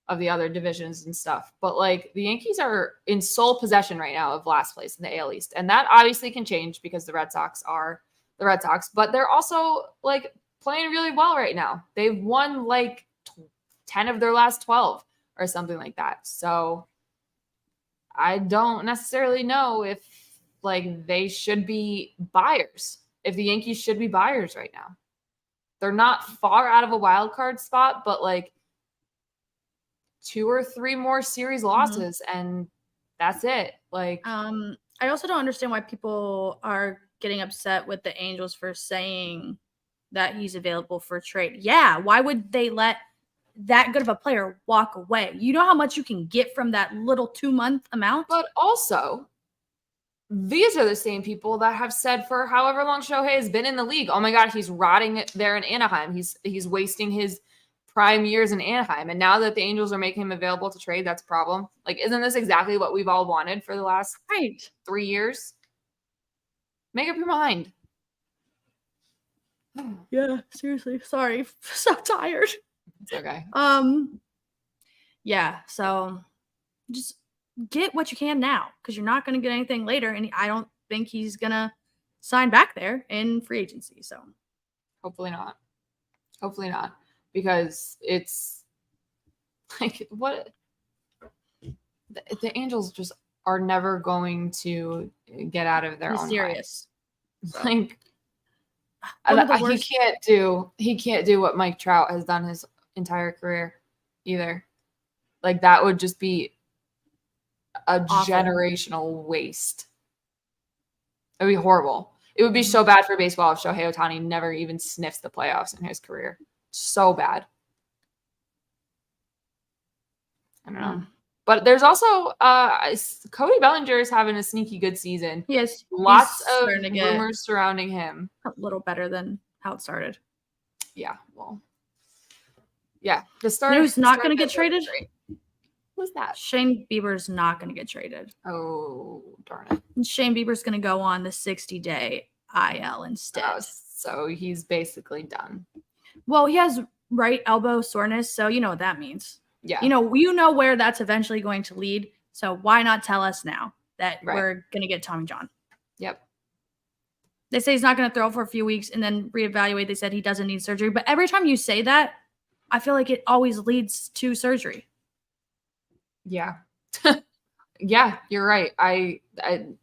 of the other divisions and stuff. But like the Yankees are in sole possession right now of last place in the AL East. And that obviously can change because the Red Sox are the Red Sox, but they're also like playing really well right now. They've won like 10 of their last 12 or something like that. So I don't necessarily know if like they should be buyers, if the Yankees should be buyers right now. They're not far out of a wild card spot, but like 2 or 3 more series losses and that's it. Like I also don't understand why people are getting upset with the Angels for saying that he's available for trade. Yeah, why would they let that good of a player walk away? You know how much you can get from that little 2-month amount? But also, these are the same people that have said for however long Shohei has been in the league, oh my God, he's rotting there in Anaheim. He's wasting his prime years in Anaheim. And now that the Angels are making him available to trade, that's a problem. Like, isn't this exactly what we've all wanted for the last 3 years? Make up your mind. Yeah, seriously. Sorry. So tired. It's okay. Yeah, so just get what you can now because you're not going to get anything later. And I don't think he's going to sign back there in free agency. So hopefully not. Hopefully not. Because it's like what the Angels just are never going to get out of their own serious. So. Like he can't do what Mike Trout has done his entire career either. Like that would just be a generational waste. It would be horrible. It would be so bad for baseball if Shohei Ohtani never even sniffs the playoffs in his career. So bad. I don't know. But there's also Cody Bellinger is having a sneaky good season. Yes. Lots of rumors surrounding him. A little better than how it started. Yeah. Well. Yeah. The start. You know who's not going to get traded? Who's that? Shane Bieber's not going to get traded. Oh, darn it. And Shane Bieber's going to go on the 60-day IL instead. Oh, so he's basically done. Well, he has right elbow soreness, so you know what that means. Yeah. You know where that's eventually going to lead. So why not tell us now that we're going to get Tommy John? Yep. They say he's not going to throw for a few weeks and then reevaluate. They said he doesn't need surgery. But every time you say that, I feel like it always leads to surgery. Yeah. Yeah, you're right. I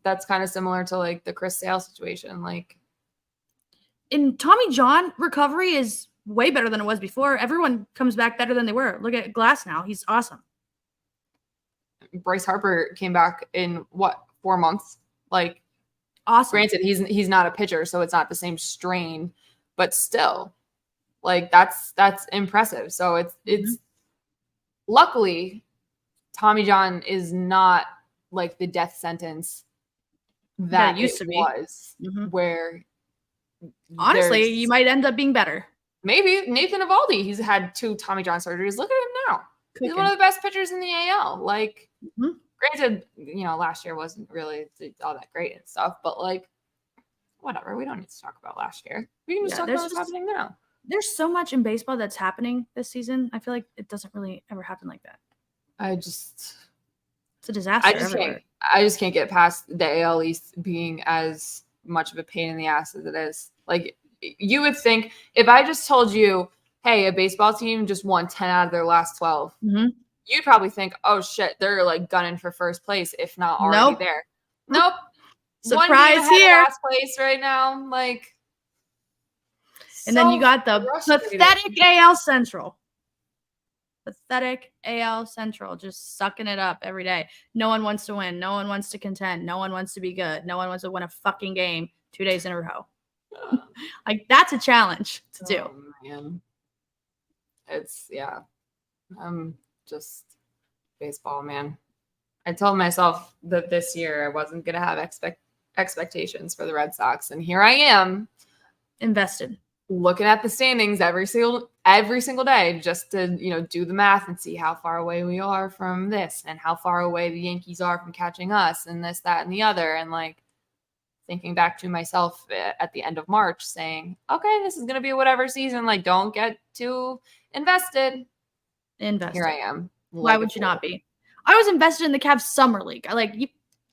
that's kind of similar to like the Chris Sale situation. Like in Tommy John, recovery is way better than it was before. Everyone comes back better than they were. Look at Glass now. He's awesome. Bryce Harper came back in 4 months? Like awesome. Granted, he's not a pitcher, so it's not the same strain, but still, like that's impressive. So it's luckily Tommy John is not like the death sentence that used to be. Was, where honestly you might end up being better. Maybe Nathan Eovaldi, he's had 2 Tommy John surgeries. Look at him now. Cooking. He's one of the best pitchers in the AL. Like, granted, last year wasn't really all that great and stuff, but like, whatever. We don't need to talk about last year. We can just talk about what's happening now. There's so much in baseball that's happening this season. I feel like it doesn't really ever happen like that. It's a disaster. I just can't get past the AL East being as much of a pain in the ass as it is. Like, you would think if I just told you, hey, a baseball team just won 10 out of their last 12, you'd probably think, oh shit, they're like gunning for first place, if not already there. Nope. Surprise here. Last place right now. Like, and then you got the pathetic AL Central. Pathetic AL Central, just sucking it up every day. No one wants to win. No one wants to contend. No one wants to be good. No one wants to win a fucking game 2 days in a row. Like, that's a challenge to do. Man. It's, just baseball, man. I told myself that this year I wasn't going to have expectations for the Red Sox, and here I am. Invested. looking at the standings every single day just to, do the math and see how far away we are from this and how far away the Yankees are from catching us and this, that, and the other. And like thinking back to myself at the end of March saying, okay, this is going to be whatever season. Like, don't get too invested. Here I am. Why would you not be? I was invested in the Cavs summer league.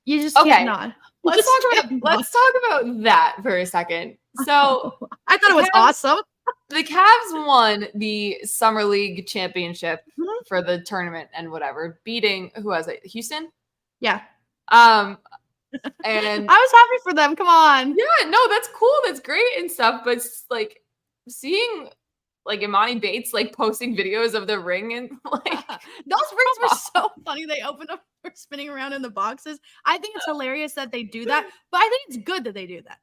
You just can't not. Let's talk about that for a second. So I thought it was awesome. The Cavs won the Summer League championship for the tournament and whatever, beating who was it? Houston? Yeah. And I was happy for them. Come on. Yeah, no, that's cool. That's great and stuff. But like seeing like Imani Bates like posting videos of the ring and like those rings were so funny. They opened up, were spinning around in the boxes. I think it's hilarious that they do that, but I think it's good that they do that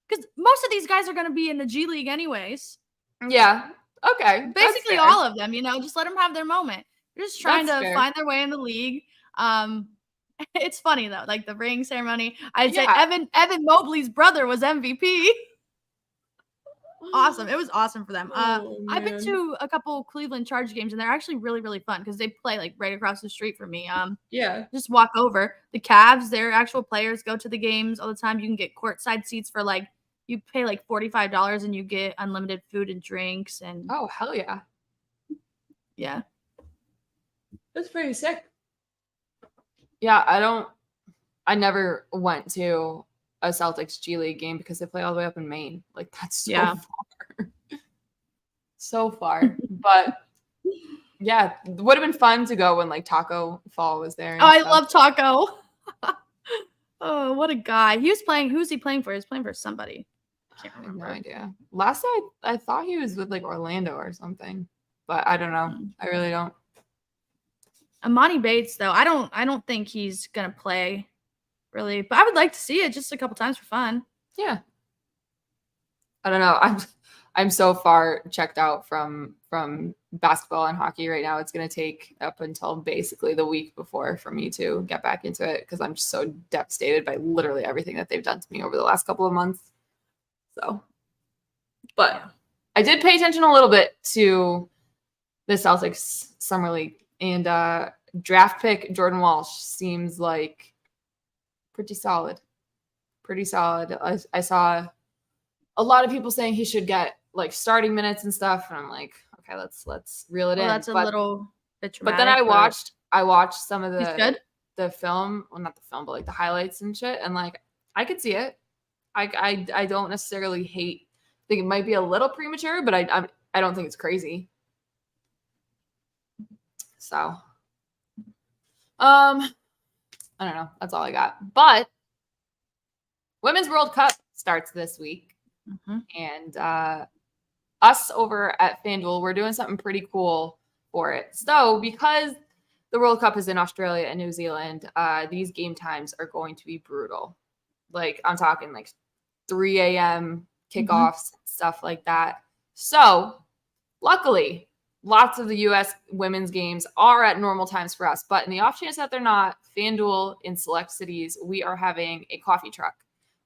because most of these guys are going to be in the G League anyways. Yeah. Okay. Basically all of them, just let them have their moment. They're just trying to find their way in the league. It's funny though, like the ring ceremony. I'd say Evan Mobley's brother was MVP. Awesome. It was awesome for them. I've been to a couple Cleveland Charge games and they're actually really, really fun because they play like right across the street from me. Just walk over. The Cavs, their actual players go to the games all the time. You can get courtside seats for like, you pay like $45 and you get unlimited food and drinks. And oh, hell yeah. Yeah. That's pretty sick. Yeah, I never went to a Celtics G League game because they play all the way up in Maine. Like that's so far. So far. But yeah, it would have been fun to go when like Taco Fall was there. Oh, I love Taco. Oh, what a guy. Who's he playing for? He's playing for somebody. I can't remember. No idea. Last I thought he was with like Orlando or something. But I don't know. I really don't. Imani Bates, though, I don't think he's gonna play, really. But I would like to see it just a couple times for fun. Yeah. I don't know. I'm so far checked out from basketball and hockey right now. It's gonna take up until basically the week before for me to get back into it because I'm just so devastated by literally everything that they've done to me over the last couple of months. So, but I did pay attention a little bit to the Celtics Summer League. And draft pick Jordan Walsh seems like pretty solid. Pretty solid. I saw a lot of people saying he should get like starting minutes and stuff, and I'm like, okay, let's reel it in. That's a little bit dramatic. But then I watched some of the film, well, not the film, but like the highlights and shit, and like I could see it. I don't necessarily hate. I think it might be a little premature, but I don't think it's crazy. So, I don't know. That's all I got. But Women's World Cup starts this week. And us over at FanDuel, we're doing something pretty cool for it. So because the World Cup is in Australia and New Zealand, these game times are going to be brutal. Like I'm talking like 3 a.m. kickoffs, stuff like that. So luckily, lots of the U.S. women's games are at normal times for us, but in the off chance that they're not, FanDuel in select cities, we are having a coffee truck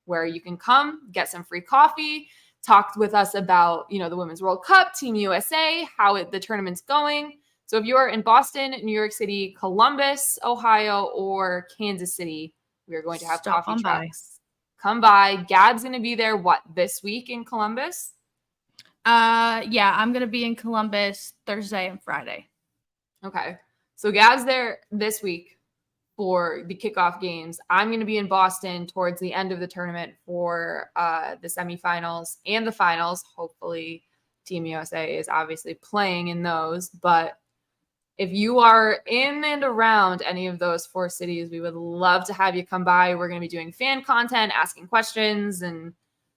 where you can come get some free coffee, talk with us about, the Women's World Cup, Team USA, how the tournament's going. So if you're in Boston, New York City, Columbus, Ohio, or Kansas City, we are going to have coffee trucks. Come by. Gabb's going to be there, this week in Columbus? Yeah, I'm gonna be in Columbus Thursday and Friday. Okay, so Gabb's there this week for the kickoff games. I'm gonna be in Boston towards the end of the tournament for the semifinals and the finals. Hopefully, Team USA is obviously playing in those. But if you are in and around any of those 4 cities, we would love to have you come by. We're gonna be doing fan content, asking questions, and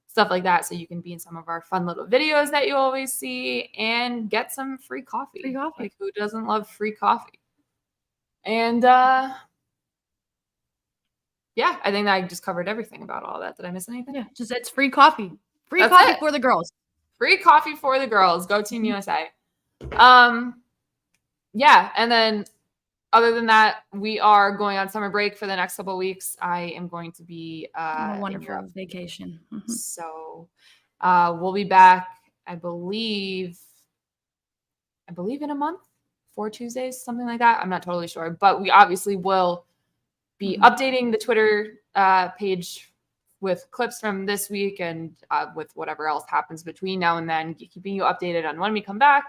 stuff like that, so you can be in some of our fun little videos that you always see and get some free coffee. Free coffee. Like, who doesn't love free coffee? And yeah, I think that I just covered everything about all that. Did I miss anything? Yeah, just it's free coffee. Free coffee for the girls. Free coffee for the girls. Go Team USA. Yeah, and then other than that, we are going on summer break for the next couple of weeks. I am going to be a wonderful vacation. So we'll be back I believe in a month, 4 Tuesdays, something like that. I'm not totally sure, but we obviously will be updating the Twitter page with clips from this week and with whatever else happens between now and then, keeping you updated on when we come back,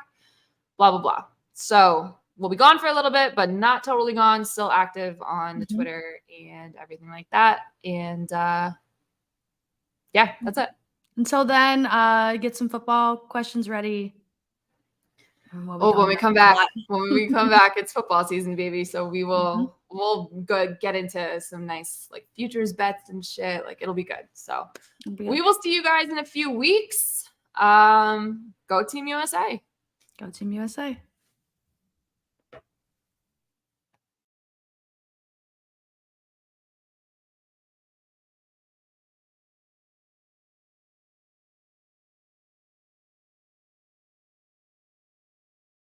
blah, blah, blah. So we'll be gone for a little bit, but not totally gone, still active on the Twitter and everything like that. And yeah, that's it. Until then, get some football questions ready. When we come back, it's football season, baby. So we'll go get into some nice like futures bets and shit. Like it'll be good. So we will see you guys in a few weeks. Go Team USA. Go Team USA.